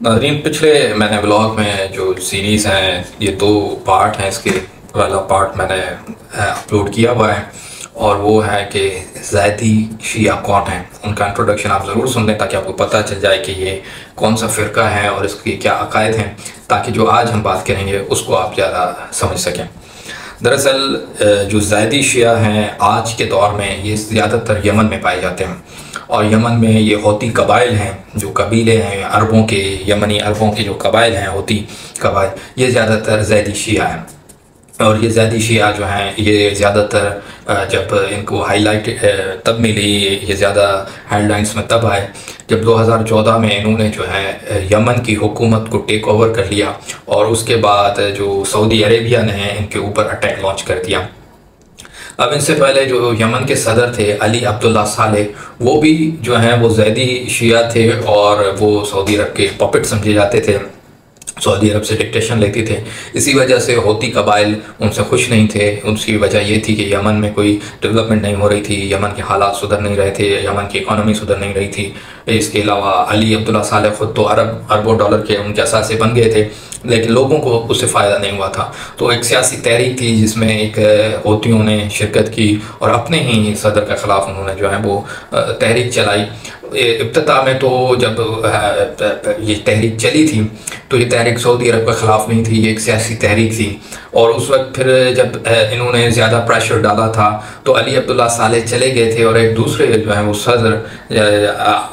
नाज़रीन, पिछले मैंने व्लॉग में जो सीरीज़ हैं, ये दो पार्ट हैं। इसके पहला पार्ट मैंने अपलोड किया हुआ है और वो है कि ज़ैदी शिया कौन है। उनका इंट्रोडक्शन आप ज़रूर सुन लें ताकि आपको पता चल जाए कि ये कौन सा फ़िरका है और इसके क्या अकायद हैं, ताकि जो आज हम बात करेंगे उसको आप ज़्यादा समझ सकें। दरअसल जो ज़ैदी शिया हैं आज के दौर में ये ज़्यादातर यमन में पाए जाते हैं और यमन में ये हौती कबाइल हैं, जो कबीले हैं अरबों के, यमनी अरबों के जो कबाइल हैं हौती कबाइल, ये ज़्यादातर ज़ैदी शिया हैं। और ये ज़ैदी शिया जो हैं ये ज़्यादातर जब इनको हाईलाइट तब मिली, ये ज़्यादा हेडलाइंस में तब आए जब 2014 में इन्होंने जो है यमन की हुकूमत को टेक ओवर कर लिया और उसके बाद जो सऊदी अरेबिया ने इनके ऊपर अटैक लॉन्च कर दिया। अब इनसे पहले जो यमन के सदर थे अली अब्दुल्ला सालेह, वो भी जो हैं वो ज़ैदी शिया थे और वो सऊदी अरब के पपेट समझे जाते थे, सऊदी अरब से डिक्टेशन लेते थे। इसी वजह से हौती कबाइल उनसे खुश नहीं थे। उसकी वजह ये थी कि यमन में कोई डेवलपमेंट नहीं हो रही थी, यमन के हालात सुधर नहीं रहे थे, यमन की इकॉनमी सुधर नहीं रही थी। इसके अलावा अली अब्दुल्ला सालेह ख़ुद तो अरबों डॉलर के उनके असासे बन गए थे, लेकिन लोगों को उससे फ़ायदा नहीं हुआ था। तो एक सियासी तहरीक थी जिसमें एक हौतियों ने शिरकत की और अपने ही सदर के ख़िलाफ़ उन्होंने जो है वो तहरीक चलाई। इब्तिदा में तो जब ये तहरीक चली थी तो ये तहरीक सऊदी अरब के ख़िलाफ़ नहीं थी, ये एक सियासी तहरीक थी। और उस वक्त फिर जब इन्होंने ज़्यादा प्रेशर डाला था तो अली अब्दुल्ला सालेह चले गए थे और एक दूसरे जो है वो सदर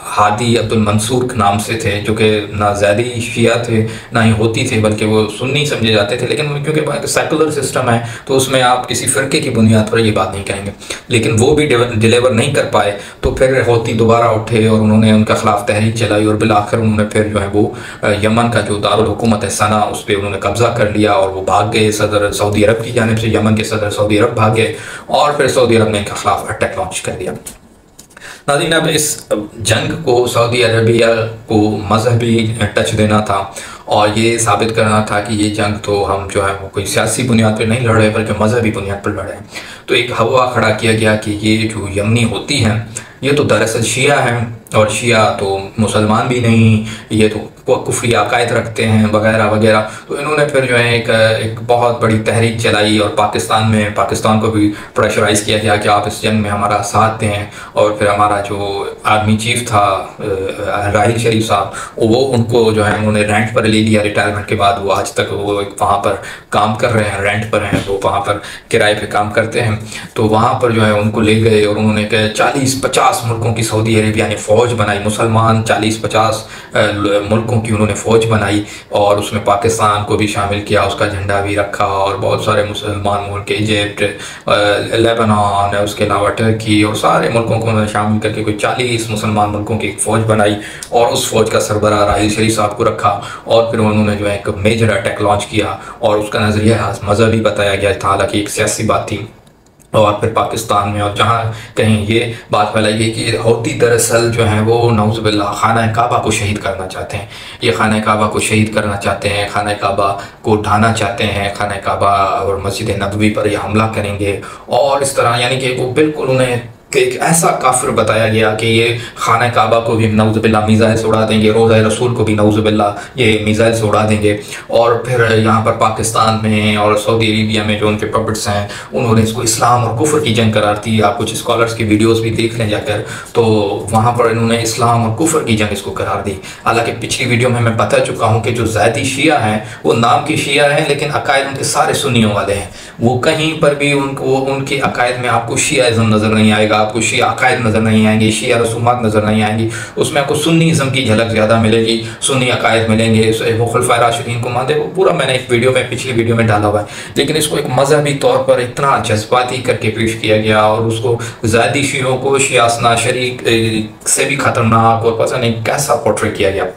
हादी अब्दुल मंसूर के नाम से थे, जो कि ना ज़ैदी शिया थे ना ही होती थे, बल्कि वो सुन्नी समझे जाते थे। लेकिन क्योंकि सेकुलर सिस्टम है तो उसमें आप किसी फ़िरके की बुनियाद पर ये बात नहीं करेंगे, लेकिन वो भी डिलीवर नहीं कर पाए। तो फिर होती दोबारा उठे और उन्होंने उनके ख़िलाफ़ तहरीक चलाई और बिलाखिर उन्होंने फिर जो है वो यमन का जो दारुल हुकूमत है सना, उस पर उन्होंने कब्ज़ा कर लिया और वो भाग गए सदर सऊदी अरब की जानिब से। यमन के सदर सऊदी अरब भाग गए और फिर सऊदी अरब ने इनके ख़िलाफ़ अटैक लॉन्च कर दिया। नाज़रीन, अब इस जंग को सऊदी अरबिया को मजहबी टच देना था और ये साबित करना था कि ये जंग तो हम जो है वो कोई सियासी बुनियाद पर नहीं लड़ रहे बल्कि मजहबी बुनियाद पर लड़ रहे हैं। तो एक हवा खड़ा किया गया कि ये जो यमनी होती हैं ये तो दरअसल शिया हैं और शिया तो मुसलमान भी नहीं, ये तो कुफरी अकायद रखते हैं वगैरह वगैरह। तो इन्होंने फिर जो है एक बहुत बड़ी तहरीक चलाई और पाकिस्तान को भी प्रेशराइज़ किया गया कि आप इस जंग में हमारा साथ दें। और फिर हमारा जो आर्मी चीफ था राहिल शरीफ साहब, वो उनको जो है उन्होंने रेंट पर ले लिया। रिटायरमेंट के बाद वो आज तक वो वहाँ पर काम कर रहे हैं, रेंट पर हैं, वो वहाँ पर किराए पे काम करते हैं। तो वहाँ पर जो है उनको ले गए और उन्होंने 40-50 मुल्कों की सऊदी अरेबिया ने फ़ौज बनाई, मुसलमान 40-50 मुल्कों की उन्होंने फ़ौज बनाई और उसमें पाकिस्तान को भी शामिल किया, उसका झंडा भी रखा और बहुत सारे मुसलमान मुल्क, इजिप्ट, लेबनान, उसके अलावा टर्की और सारे मुल्कों को उन्होंने शामिल करके कोई 40 मुसलमान मुल्कों की एक फ़ौज बनाई और उस फ़ौज का सरबराह राहिल शरीफ साहब को रखा। और फिर उन्होंने जो है एक मेजर अटैक लॉन्च किया और उसका नज़रिया मजहबी बताया गया था, हालांकि एक सियासी बात थी। और फिर पाकिस्तान में और जहाँ कहीं ये बात फैलाई गई कि हौती दरअसल जो है वो नौज़ुबिल्लाह खाना काबा को शहीद करना चाहते हैं। ये खाना काबा को शहीद करना चाहते हैं, खाना काबा को ढाना चाहते हैं, खाना काबा और मस्जिद नबवी पर ये हमला करेंगे और इस तरह, यानी कि वो बिल्कुल उन्हें कि एक ऐसा काफिर बताया गया कि ये खाना काबा को भी नौज़ुबिल्लाह मिसाइल से उड़ा देंगे, रोज़ा रसूल को भी नौज़ुबिल्लाह ये मिसाइल से उड़ा देंगे। और फिर यहाँ पर पाकिस्तान में और सऊदी अरेबिया में जो उनके पपेट्स हैं उन्होंने इसको इस्लाम और कुफ्र की जंग करार दी। आप कुछ स्कॉलर्स की वीडियोस भी देख लें जाकर, तो वहाँ पर इन्होंने इस्लाम और कुफ्र की जंग इसको करार दी। हालांकि पिछली वीडियो में मैं बता चुका हूँ कि जो ज़ैदी शिया हैं वो नाम की शिया हैं लेकिन अकायद उनके सारे सुन्नियों वाले हैं। वो कहीं पर भी उनके अकायद में आपको शियाइज़म नज़र नहीं आएगा, आपको शिया अकायद नज़र नहीं आएंगे, शिया रसूमात नज़र नहीं आएंगी। उसमें आपको सुन्नीज़म की झलक ज़्यादा मिलेगी, सुन्नी अकायद मिलेंगे, वो खुलफाए राशिदीन को मानते, वो पूरा मैंने एक वीडियो में पिछली वीडियो में डाला हुआ है। लेकिन इसको एक मजहबी तौर पर इतना जज्बाती करके पेश किया गया और उसको ज़ैदी शियों को शियासना शरीक से भी ख़तरनाक और पता नहीं कैसा पोर्ट्रे किया गया।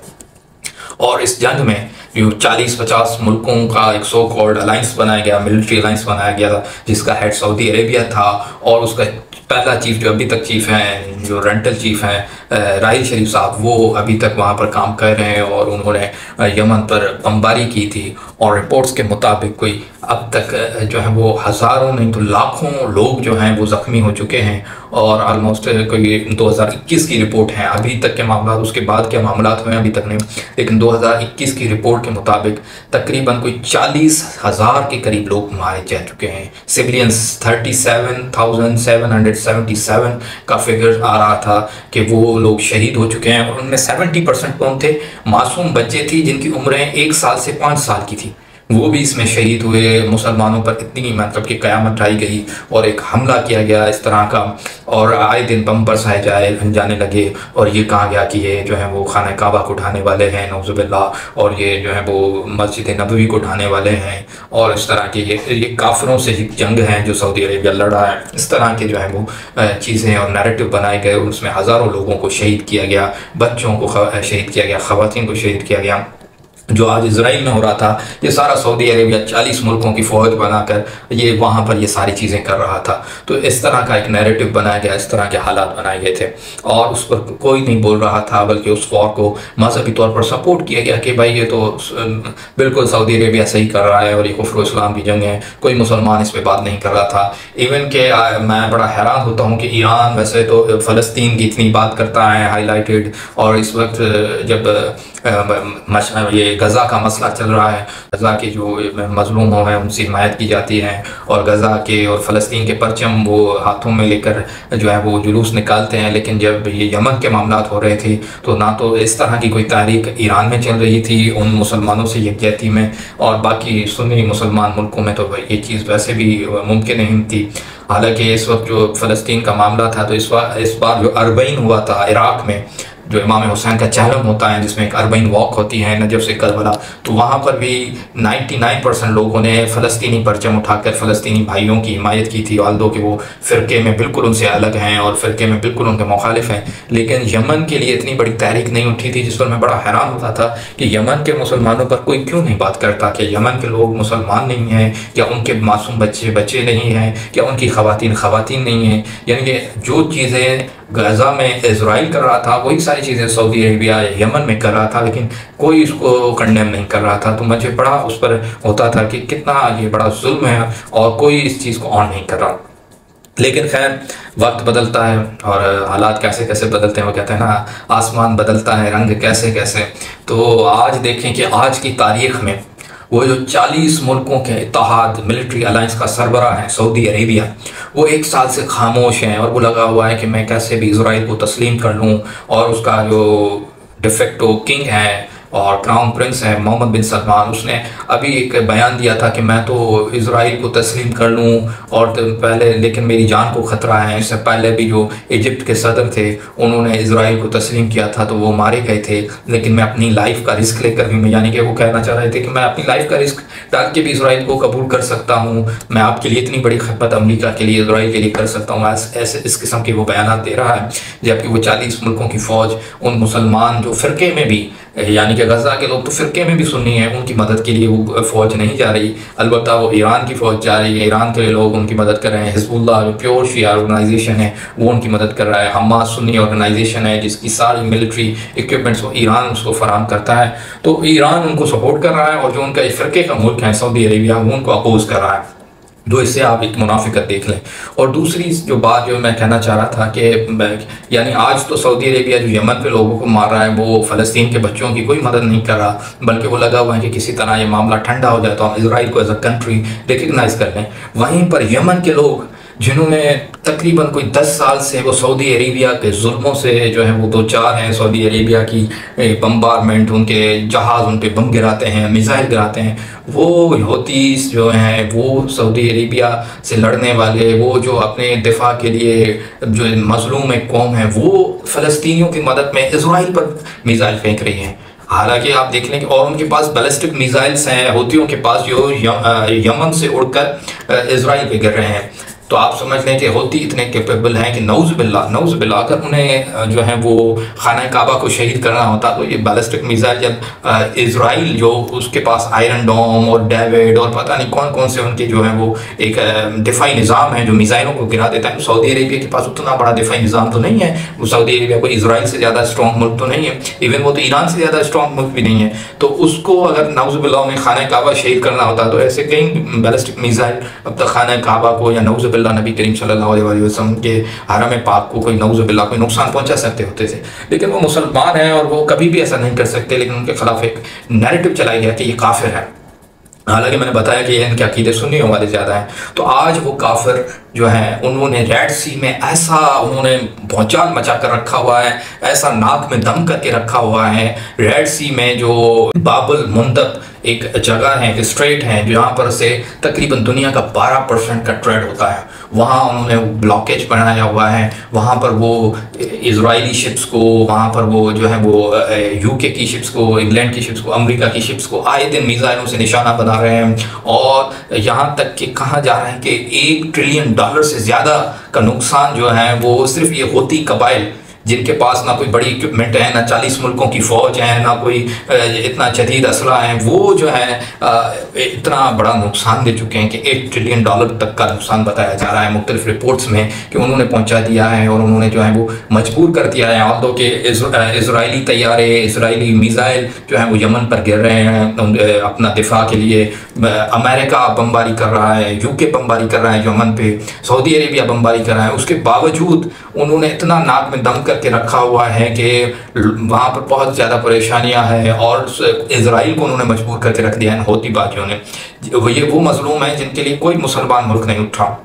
और इस जंग में जो 40-50 मुल्कों का एक सो कॉल्ड अलाइंस बनाया गया, मिलिट्री अलाइंस बनाया गया था, जिसका हेड सऊदी अरेबिया था और उसका पहला चीफ जो अभी तक चीफ हैं, जो रेंटल चीफ हैं राहिल शरीफ साहब, वो अभी तक वहाँ पर काम कर रहे हैं और उन्होंने यमन पर बमबारी की थी और रिपोर्ट्स के मुताबिक कोई अब तक जो है वो हज़ारों नहीं तो लाखों लोग जो हैं वो ज़ख्मी हो चुके हैं। और ऑलमोस्ट कोई 2021 की रिपोर्ट है, अभी तक के मामला, उसके बाद के मामला हुए अभी तक नहीं, लेकिन 2021 की रिपोर्ट के मुताबिक तकरीबन कोई 40,000 के करीब लोग मारे जा चुके हैं। सिविलियंस 37,777 का फिगर आ रहा था कि वो लोग शहीद हो चुके हैं। और उनमें 70% कौन थे? मासूम बच्चे थी जिनकी उम्रें 1 साल से 5 साल की थी, वो भी इसमें शहीद हुए। मुसलमानों पर इतनी मतलब कि क़यामत ढाई गई और एक हमला किया गया इस तरह का, और आए दिन बम बरसाए जाने लगे। और ये कहा गया कि ये जो है वो खाना काबा को ढाने वाले हैं नौज़ुबिल्लाह, और ये जो है वो मस्जिद नबवी को ढाने वाले हैं, और इस तरह के ये काफिरों से जंग है जो सऊदी अरेबिया लड़ा है। इस तरह के जो है वो चीज़ें और नैरेटिव बनाए गए, उसमें हज़ारों लोगों को शहीद किया गया, बच्चों को शहीद किया गया, ख़वातीन को शहीद किया गया। जो आज इजराइल में हो रहा था, ये सारा सऊदी अरेबिया 40 मुल्कों की फ़ौज बनाकर ये वहाँ पर ये सारी चीज़ें कर रहा था। तो इस तरह का एक नैरेटिव बनाया गया, इस तरह के हालात बनाए गए थे, और उस पर कोई नहीं बोल रहा था, बल्कि उस वॉर को मजहबी तौर पर सपोर्ट किया गया कि भाई ये तो बिल्कुल सऊदी अरेबिया सही कर रहा है और ये कुफ्र इस्लाम की जंग है। कोई मुसलमान इस पर बात नहीं कर रहा था। इवन के मैं बड़ा हैरान होता हूँ कि ईरान वैसे तो फ़लस्तीन की इतनी बात करता है हाईलाइटेड, और इस वक्त जब ये गज़ा का मसला चल रहा है, गज़ा के जो मजलूम हैं उनसे हिमायत की जाती है, और गज़ा के और फ़लस्तीन के परचम वो हाथों में लेकर जो है वो जुलूस निकालते हैं। लेकिन जब ये यमन के मामला हो रहे थे तो ना तो इस तरह की कोई तारीख ईरान में चल रही थी उन मुसलमानों से यकजहती में, और बाकी सुन्नी मुसलमान मुल्कों में तो ये चीज़ वैसे भी मुमकिन नहीं थी। हालांकि इस वक्त जो फ़लस्तीन का मामला था, तो इस बार जो अरबईन हुआ था इराक़ में, जो इमाम हुसैन का चहलम होता है जिसमें एक अरबईन वॉक होती है नजफ से करबला, तो वहाँ पर भी 99% लोगों ने फ़लस्तीनी परचम उठाकर फ़लस्तीनी भाइयों की हिमायत की थी, वाल्दो कि वो फ़िरके में बिल्कुल उनसे अलग हैं और फ़िरके में बिल्कुल उनके मुखालिफ हैं। लेकिन यमन के लिए इतनी बड़ी तहरीक नहीं उठी थी, जिस पर मैं बड़ा हैरान होता था कि यमन के मुसलमानों पर कोई क्यों नहीं बात करता, कि यमन के लोग मुसलमान नहीं हैं, या उनके मासूम बच्चे नहीं हैं, या उनकी ख़वातीन नहीं हैं। यानी कि जो चीज़ें गज़ा में इजराइल कर रहा था वही सारी चीज़ें सऊदी अरेबिया यमन में कर रहा था, लेकिन कोई इसको कंडेम नहीं कर रहा था। तो मुझे बड़ा उस पर होता था कि कितना ये बड़ा जुल्म है और कोई इस चीज़ को ऑन नहीं कर रहा। लेकिन खैर वक्त बदलता है और हालात कैसे कैसे बदलते हैं, वो कहते हैं ना आसमान बदलता है रंग कैसे कैसे। तो आज देखें कि आज की तारीख़ में वो जो 40 मुल्कों के इत्तेहाद मिलिट्री अलायंस का सरबराह है सऊदी अरेबिया, वो 1 साल से खामोश हैं, और वो लगा हुआ है कि मैं कैसे भी इजराइल को तस्लीम कर लूँ। और उसका जो डिफेक्टो किंग है और क्राउन प्रिंस है मोहम्मद बिन सलमान, उसने अभी एक बयान दिया था कि मैं तो इजराइल को तस्लीम कर लूँ और तो पहले, लेकिन मेरी जान को ख़तरा है। इससे पहले भी जो इजिप्ट के सदर थे उन्होंने इजराइल को तस्लीम किया था तो वो मारे गए थे, लेकिन मैं अपनी लाइफ का रिस्क लेकर भी, यानी कि वो कहना चाह रहे थे कि मैं अपनी लाइफ का रिस्क डाल के भी इजराइल को कबूल कर सकता हूँ, मैं आपके लिए इतनी बड़ी खिदमत अमरीका के लिए इजराइल के लिए कर सकता हूँ। ऐसे इस किस्म के वो बयान दे रहा है, जबकि वो 40 मुल्कों की फ़ौज उन मुसलमान जो फ़िरके में भी, यानी कि गज़ा के लोग तो फ़िरके में भी सुन्नी हैं, उनकी मदद के लिए वो फ़ौज नहीं जा रही, अलबत्ता वो ईरान की फ़ौज जा रही है, ईरान के लोग उनकी मदद कर रहे हैं। हिज़्बुल्लाह जो प्योर शिया ऑर्गेनाइजेशन है वो उनकी मदद कर रहा है। हमास सुन्नी ऑर्गेनाइजेशन है जिसकी सारी मिलिट्री इक्विपमेंट्स वो ईरान उसको फराहम करता है, तो ईरान उनको सपोर्ट कर रहा है, और जो उनका फ़िरके का मुल्क है सऊदी अरेबिया वो उनको अपोज कर रहा है। तो इससे आप एक मुनाफिकत देख लें। और दूसरी जो बात जो मैं कहना चाह रहा था कि यानी आज तो सऊदी अरेबिया जो यमन पे लोगों को मार रहा है वो फ़लस्तीन के बच्चों की कोई मदद नहीं कर रहा, बल्कि वो लगा हुआ है कि किसी तरह ये मामला ठंडा हो जाए तो हम इजराइल को एज अ कंट्री रिकगनाइज़ कर लें। वहीं पर यमन के लोग जिन्होंने तकरीबन कोई 10 साल से वो सऊदी अरेबिया के जुल्मों से जो है वो दो चार हैं, सऊदी अरेबिया की बम्बारमेंट, उनके जहाज़ उन पे बम गिराते हैं, मिसाइल गिराते हैं, वो हौतीस जो हैं वो सऊदी अरेबिया से लड़ने वाले, वो जो अपने दिफा के लिए जो मजलूम एक कौम है वो फ़लस्तीनियों की मदद में इजराइल पर मिसाइल फेंक रही हैं। हालांकि आप देख लें कि और उनके पास बैलिस्टिक मिसाइल्स हैं हौतियों के पास जो यमन से उड़कर इजराइल पे गिर रहे हैं। तो आप समझ लें कि होती इतने कैपेबल हैं कि नऊज़ बिल्लाह अगर उन्हें जो है वो खाना काबा को शहीद करना होता तो ये बैलिस्टिक मिसाइल जब इसराइल जो उसके पास आयरन डोम और डेविड और पता नहीं कौन कौन से उनके जो है वो एक दिफाई निज़ाम है जो मिसाइलों को गिरा देता है। तो सऊदी अरेबिया के पास उतना बड़ा दिफाई निज़ाम तो नहीं है, वो सऊदी अरेबिया को इसराइल से ज़्यादा स्ट्रॉन्ग मुल्क तो नहीं है, इवन वो तो ईरान से ज़्यादा स्ट्रॉन्ग मुल्क भी नहीं है। तो उसको अगर नऊज़ बिल्लाह में खाना काबा शहीद करना होता तो ऐसे कई बैलिस्टिक मिसाइल अब तक खाना काबा को या नऊज़ बिल्लाह नबी करीम सल्लल्लाहु अलैहि वसल्लम के हरम पाक को कोई नऊज़ बिल्लाह कोई नुकसान पहुंचा सकते होते थे। लेकिन वो मुसलमान हैं और वो कभी भी ऐसा नहीं कर सकते, लेकिन उनके खिलाफ एक नैरेटिव चलाया गया कि ये काफिर है। हालांकि मैंने बताया कि इनके अकीदे सुन्नियों वाले ज़्यादा हैं। तो आज वो काफिर जो है उन्होंने रेड सी में ऐसा उन्होंने भौचाल मचा कर रखा हुआ है, ऐसा नाक में दम करके रखा हुआ है। रेड सी में जो बाबुल मुंदब एक जगह है, एक स्ट्रेट है जहाँ पर से तकरीबन दुनिया का 12% का ट्रेड होता है, वहाँ उन्होंने ब्लॉकेज बनाया हुआ है। वहाँ पर वो इजरायली शिप्स को, वहाँ पर वो जो है वो यूके की शिप्स को, इंग्लैंड की शिप्स को, अमेरिका की शिप्स को आए दिन मिसाइलों से निशाना बना रहे हैं। और यहाँ तक कि कहा जा रहा है कि $1 ट्रिलियन से ज़्यादा का नुकसान जो है वो सिर्फ ये होती कबाइल जिनके पास ना कोई बड़ी इक्विपमेंट है, ना 40 मुल्कों की फ़ौज है, ना कोई इतना जदीद असला है, वो जो है इतना बड़ा नुकसान दे चुके हैं कि $1 ट्रिलियन तक का नुकसान बताया जा रहा है मुख्तलिफ रिपोर्ट्स में कि उन्होंने पहुंचा दिया है। और उन्होंने जो है वो मजबूर कर दिया है, ऑल्दो कि इसराइली तैयारे, इसराइली मिसाइल जो है वो यमन पर गिर रहे हैं अपना दिफा के लिए। अमेरिका बमबारी कर रहा है, यूके बमबारी कर रहा है यमन पे, सऊदी अरेबिया बमबारी कर रहा है। उसके बावजूद उन्होंने इतना नाक में दम करके रखा हुआ है कि वहाँ पर बहुत ज़्यादा परेशानियाँ हैं और इजराइल को उन्होंने मजबूर करके रख दिया है होती बाकियों ने। ये वो मजलूम है जिनके लिए कोई मुसलमान मुल्क नहीं उठा।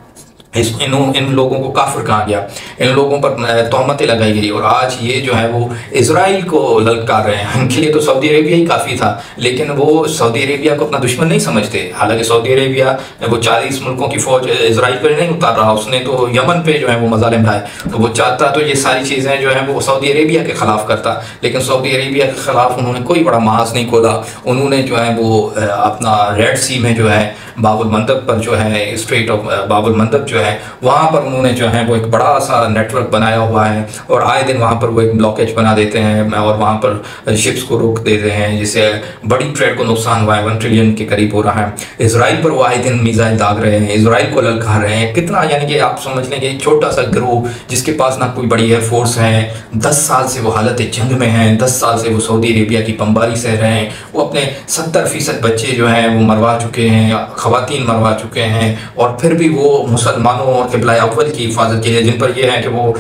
इन लोगों को काफिर कहा गया, इन लोगों पर तोहमतें लगाई गई और आज ये जो है वो इसराइल को ललकार रहे हैं। इनके लिए तो सऊदी अरेबिया ही काफ़ी था, लेकिन वो सऊदी अरेबिया को अपना दुश्मन नहीं समझते। हालांकि सऊदी अरेबिया वो 40 मुल्कों की फ़ौज इसराइल पर नहीं उतार रहा, उसने तो यमन पे जो है वो मजालिम ढाए। तो वो चाहता तो ये सारी चीज़ें जो है वो सऊदी अरेबिया के ख़िलाफ़ करता, लेकिन सऊदी अरेबिया के ख़िलाफ़ उन्होंने कोई बड़ा महाज नहीं खोला। उन्होंने जो है वो अपना रेड सी में जो है बाबुल मंदब पर जो है स्ट्रेट ऑफ बाबुल मंदब जो है वहाँ पर उन्होंने जो है वो एक बड़ा सा नेटवर्क बनाया हुआ है और आए दिन वहाँ पर वो एक ब्लॉकेज बना देते हैं और वहाँ पर शिप्स को रोक देते हैं, जिससे बड़ी ट्रेड को नुकसान हुआ है, 1 ट्रिलियन के करीब हो रहा है। इसराइल पर वो आए दिन मिसाइल दाग रहे हैं, इसराइल को ललकार रहे हैं। कितना, यानी कि आप समझ लें कि एक छोटा सा गिरोह जिसके पास ना कोई बड़ी एयरफोर्स है, 10 साल से वो हालत जंग में हैं, 10 साल से वो सऊदी अरेबिया की बमबारी सह रहे हैं। वो अपने 70% बच्चे जो हैं वो मरवा चुके हैं, ख़वातीन मरवा चुके हैं, और फिर भी वो मुसलमानों और क़िबला अव्वल की हिफाजत के लिए, जिन पर यह है कि वो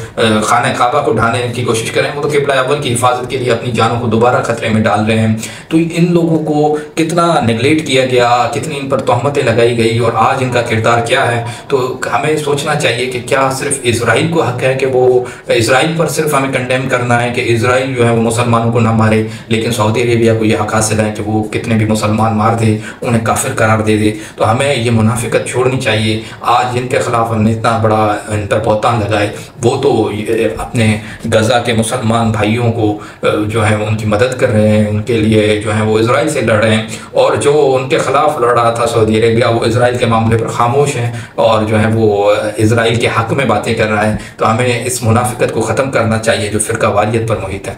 खाना काबा को ढाने की कोशिश करें, वो तो क़िबला अव्वल की हिफाजत के लिए अपनी जानों को दोबारा खतरे में डाल रहे हैं। तो इन लोगों को कितना नेगलेक्ट किया गया, कितनी इन पर तोहमतें लगाई गई और आज इनका किरदार क्या है। तो हमें सोचना चाहिए कि क्या सिर्फ इसराइल को हक़ है कि वो इसराइल पर सिर्फ हमें कंडेम करना है कि इसराइल जो है वो मुसलमानों को ना मारे, लेकिन सऊदी अरेबिया को यह हक़ हासिल है कि वो कितने भी मुसलमान मार दे, उन्हें काफिर करार दे दे। तो हमें ये मुनाफिकत छोड़नी चाहिए। आज जिनके खिलाफ हमने इतना बड़ा इन पर बहतान लगाए, वो तो अपने गजा के मुसलमान भाइयों को जो है उनकी मदद कर रहे हैं, उनके लिए जो है वो इसराइल से लड़ रहे हैं, और जो उनके खिलाफ लड़ रहा था सऊदी अरेबिया, वो इसराइल के मामले पर खामोश है और जो है वो इसराइल के हक़ में बातें कर रहा है। तो हमें इस मुनाफिकत को ख़त्म करना चाहिए जो फ़िरका वारियत पर मुहित है।